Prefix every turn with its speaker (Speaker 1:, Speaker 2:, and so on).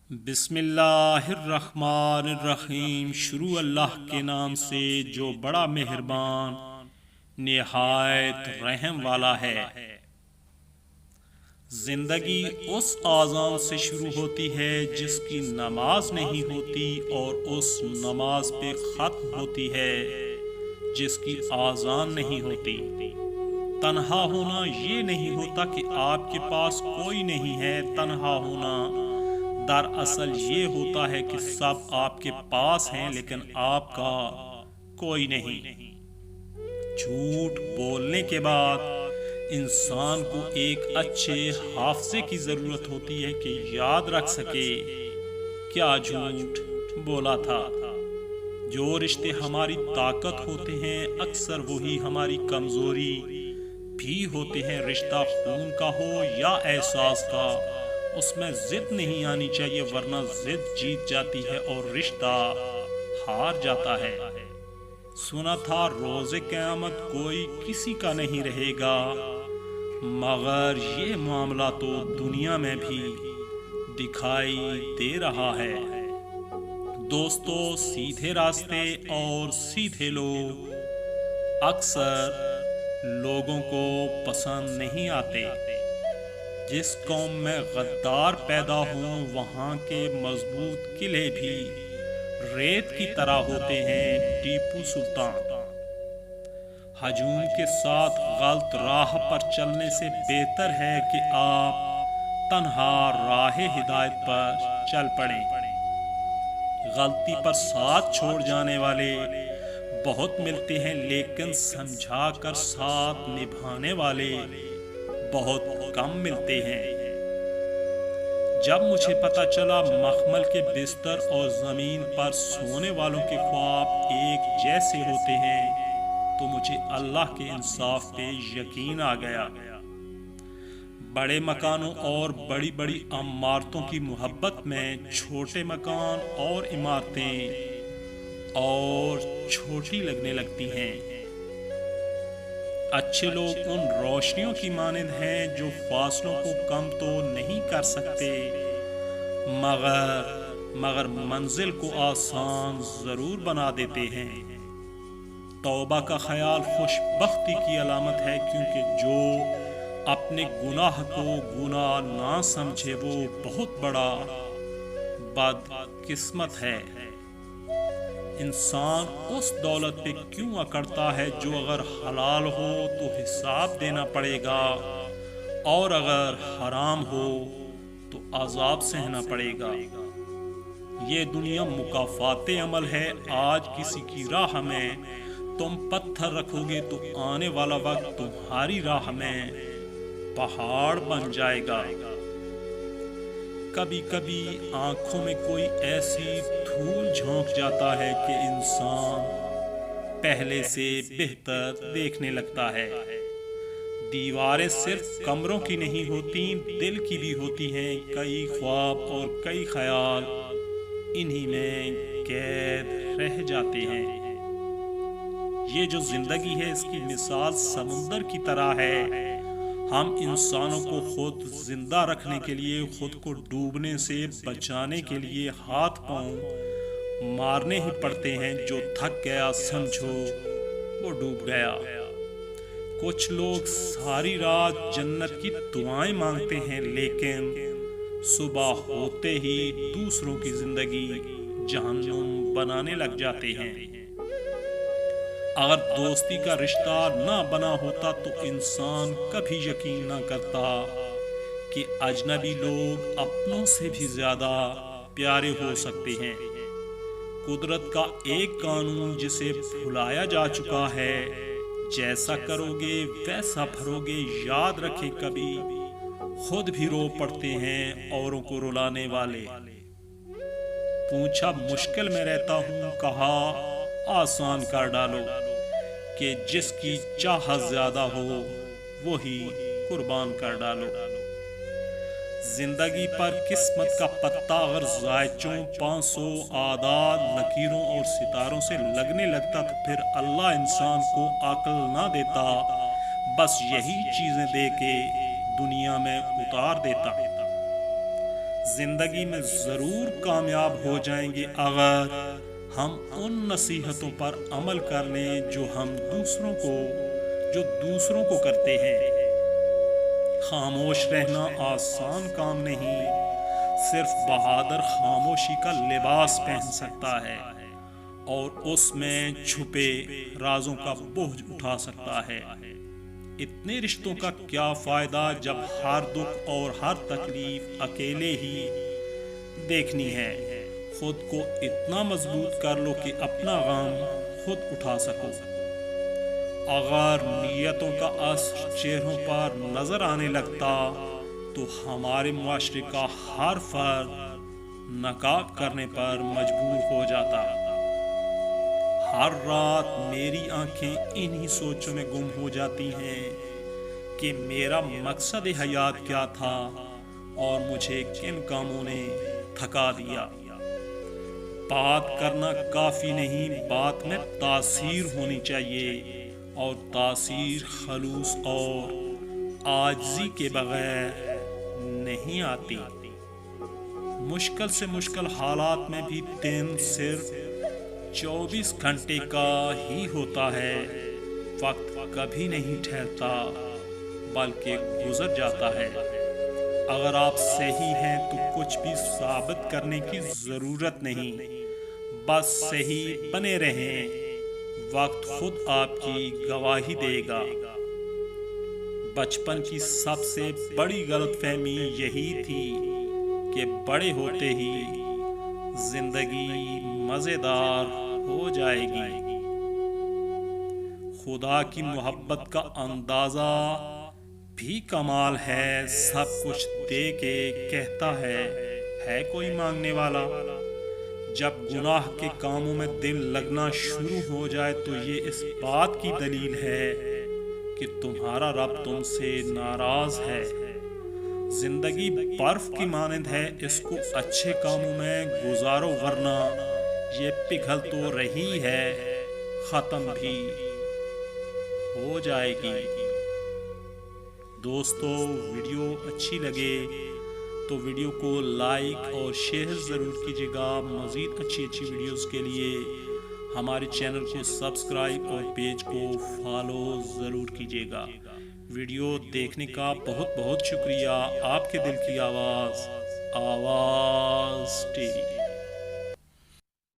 Speaker 1: بسم اللہ الرحمن الرحیم۔ شروع اللہ کے نام سے جو بڑا مہربان نہایت رحم والا ہے۔ زندگی اس آذان سے شروع ہوتی ہے جس کی نماز نہیں ہوتی، اور اس نماز پہ ختم ہوتی ہے جس کی آذان نہیں ہوتی۔ تنہا ہونا یہ نہیں ہوتا کہ آپ کے پاس کوئی نہیں ہے، تنہا ہونا دراصل یہ ہوتا ہے کہ سب آپ کے پاس ہیں لیکن آپ کا کوئی نہیں۔ جھوٹ بولنے کے بعد انسان کو ایک اچھے حافظے کی ضرورت ہوتی ہے کہ یاد رکھ سکے کیا جھوٹ بولا تھا۔ جو رشتے ہماری طاقت ہوتے ہیں اکثر وہی ہماری کمزوری بھی ہوتے ہیں۔ رشتہ خون کا ہو یا احساس کا، اس میں ضد نہیں آنی چاہیے، ورنہ ضد جیت جاتی ہے اور رشتہ ہار جاتا ہے۔ سنا تھا روز قیامت کوئی کسی کا نہیں رہے گا، مگر یہ معاملہ تو دنیا میں بھی دکھائی دے رہا ہے۔ دوستو، سیدھے راستے اور سیدھے لوگ اکثر لوگوں کو پسند نہیں آتے۔ جس قوم میں غدار پیدا ہوں وہاں کے مضبوط قلعے بھی ریت کی طرح ہوتے ہیں۔ ٹیپو سلطان۔ ہجوم کے ساتھ غلط راہ پر چلنے سے بہتر ہے کہ آپ تنہا راہ ہدایت پر چل پڑیں۔ غلطی پر ساتھ چھوڑ جانے والے بہت ملتے ہیں، لیکن سمجھا کر ساتھ نبھانے والے بہت کم ملتے ہیں۔ جب مجھے پتا چلا مخمل کے بستر اور زمین پر سونے والوں کے خواب ایک جیسے ہوتے ہیں تو مجھے اللہ کے انصاف پہ یقین آ گیا۔ بڑے مکانوں اور بڑی بڑی عمارتوں کی محبت میں چھوٹے مکان اور عمارتیں اور چھوٹی لگنے لگتی ہیں۔ اچھے لوگ ان روشنیوں کی مانند ہیں جو فاصلوں کو کم تو نہیں کر سکتے، مگر منزل کو آسان ضرور بنا دیتے ہیں۔ توبہ کا خیال خوش بختی کی علامت ہے، کیونکہ جو اپنے گناہ کو گناہ نہ سمجھے وہ بہت بڑا بد قسمت ہے۔ انسان اس دولت پہ کیوں اکڑتا ہے جو اگر حلال ہو تو حساب دینا پڑے گا، اور اگر حرام ہو تو عذاب سہنا پڑے گا۔ یہ دنیا مکافات عمل ہے۔ آج کسی کی راہ میں تم پتھر رکھو گے تو آنے والا وقت تمہاری راہ میں پہاڑ بن جائے گا۔ کبھی کبھی آنکھوں میں کوئی ایسی دھول جھونک جاتا ہے کہ انسان پہلے سے بہتر دیکھنے لگتا ہے۔ دیواریں صرف کمروں کی نہیں ہوتی، دل کی بھی ہوتی ہیں۔ کئی خواب اور کئی خیال انہی میں قید رہ جاتے ہیں۔ یہ جو زندگی ہے اس کی مثال سمندر کی طرح ہے۔ ہم انسانوں کو خود زندہ رکھنے کے لیے، خود کو ڈوبنے سے بچانے کے لیے ہاتھ پاؤں مارنے ہی پڑتے ہیں۔ جو تھک گیا سمجھو وہ ڈوب گیا۔ کچھ لوگ ساری رات جنت کی دعائیں مانگتے ہیں، لیکن صبح ہوتے ہی دوسروں کی زندگی جہنم بنانے لگ جاتے ہیں۔ اگر دوستی کا رشتہ نہ بنا ہوتا تو انسان کبھی یقین نہ کرتا کہ اجنبی لوگ اپنوں سے بھی زیادہ پیارے ہو سکتے ہیں۔ قدرت کا ایک قانون جسے بھلایا جا چکا ہے، جیسا کرو گے ویسا بھرو گے۔ یاد رکھیں کبھی خود بھی رو پڑتے ہیں اوروں کو رلانے والے۔ پوچھا مشکل میں رہتا ہوں، کہا آسان کر ڈالو، کہ جس کی چاہت زیادہ ہو وہی قربان کر ڈالو۔ زندگی پر قسمت کا پتہ اگر زائچوں 500 اعداد لکیروں اور ستاروں سے لگنے لگتا تو پھر اللہ انسان کو عقل نہ دیتا، بس یہی چیزیں دے کے دنیا میں اتار دیتا۔ زندگی میں ضرور کامیاب ہو جائیں گے اگر ہم ان نصیحتوں پر عمل کر لیں جو دوسروں کو کرتے ہیں۔ خاموش رہنا آسان کام نہیں، صرف بہادر خاموشی کا لباس پہن سکتا ہے اور اس میں چھپے رازوں کا بوجھ اٹھا سکتا ہے۔ اتنے رشتوں کا کیا فائدہ جب ہر دکھ اور ہر تکلیف اکیلے ہی دیکھنی ہے۔ خود کو اتنا مضبوط کر لو کہ اپنا غم خود اٹھا سکو۔ اگر نیتوں کا اثر چہروں پر نظر آنے لگتا تو ہمارے معاشرے کا ہر فرد نقاب کرنے پر مجبور ہو جاتا۔ ہر رات میری آنکھیں انہی سوچوں میں گم ہو جاتی ہیں کہ میرا مقصد حیات کیا تھا اور مجھے کن کاموں نے تھکا دیا۔ بات کرنا کافی نہیں، بات میں تاثیر ہونی چاہیے، اور تاثیر خلوص اور عاجزی کے بغیر نہیں آتی۔ مشکل سے مشکل حالات میں بھی دن صرف 24 گھنٹے کا ہی ہوتا ہے۔ وقت کبھی نہیں ٹھہرتا بلکہ گزر جاتا ہے۔ اگر آپ صحیح ہیں تو کچھ بھی ثابت کرنے کی ضرورت نہیں، بس صحیح بنے رہیں، وقت خود آپ کی گواہی دے گا۔ بچپن کی سب سے بڑی غلط فہمی یہی تھی کہ بڑے ہوتے ہی زندگی مزیدار ہو جائے گی۔ خدا کی محبت کا اندازہ بھی کمال ہے، سب کچھ دے کے کہتا ہے کوئی مانگنے والا۔ جب گناہ کے کاموں میں دل لگنا شروع ہو جائے تو یہ اس بات کی دلیل ہے کہ تمہارا رب تم سے ناراض ہے۔ زندگی برف کی مانند ہے، اس کو اچھے کاموں میں گزارو ورنہ یہ پگھل تو رہی ہے، ختم بھی ہو جائے گی۔ دوستو، ویڈیو اچھی لگے تو ویڈیو کو لائک اور شیئر ضرور کیجیے گا۔ مزید اچھی ویڈیوز کے لیے ہمارے چینل کو سبسکرائب اور پیج کو فالو ضرور کیجیے گا۔ ویڈیو دیکھنے کا بہت بہت شکریہ۔ آپ کے دل کی آواز ٹی وی۔